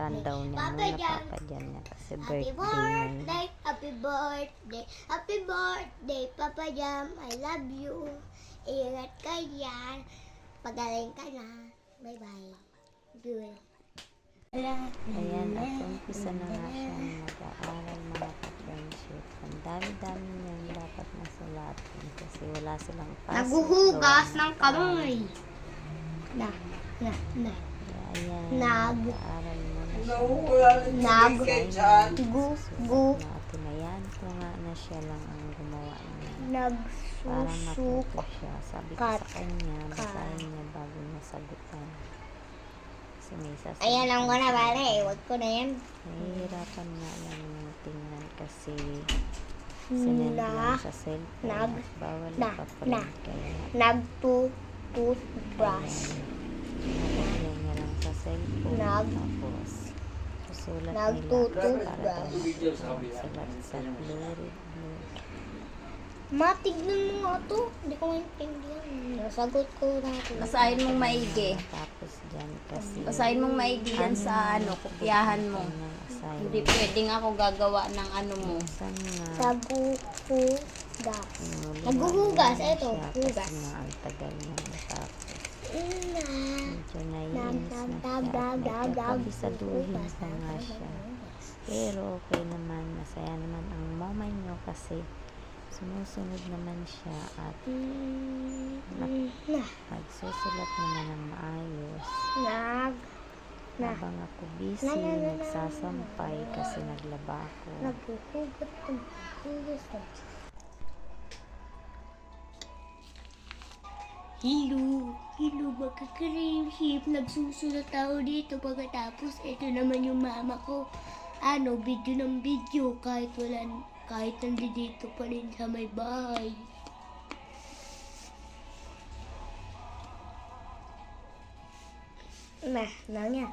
Kailangan daw niya muna papadyan niya kasi birthday niya. Happy birthday, happy birthday, Papa Jam, I love you. Ingat ka yan. Pagaling ka na. Bye-bye. Good. Ayan, at umpisa na nga siyang mag-aaral mga ka-friendship. Ang dami-dami niyang dapat masulatin kasi wala silang pasok. Naguhugas ng kamay. Na. Ayan, Nag. mag-aaral mo na siya. Tinayan ko nga na siya lang ang gumawa niya. Para matuto siya. Sabi ko sa kanya, basahin niya bago niya sagutan. Kasi may sasagutan. Ayan lang ko na bale. Huwag ko na yan. Nahihirapan nga lang yung tingnan kasi sinend lang sa cellphone at bawal ipaprint kaya Nagtututbrush. nalagyan niya lang sa cellphone tapos susulat nila para daw sulat sa blurry. Matignan mo nga to. Hindi ko maintindihan. Nasagot ko na ito. Basahin mong maigi. Tapos dyan kasi Basahin mong maigi yan sa kopyahan mo. Hindi pwedeng ako gagawa ng ano mo. Minsan nga Naguhugas. Naguhugas. Ito, hugas. kasi nga ang tagal niya natapos. Medyo naiinis na siya at nagkakabisaduhin pa nga siya. Pero okay naman, masaya naman ang mama niyo kasi sumusunod naman siya at nagsusulat naman ng maayos. Habang ako busy, nagsasampay kasi naglaba ako. Hello mga ka-friendship. Nagsusulat ako dito pagkatapos ito naman yung mama ko. Video ng video kahit nandito pa rin sa may bahay. Nangyay.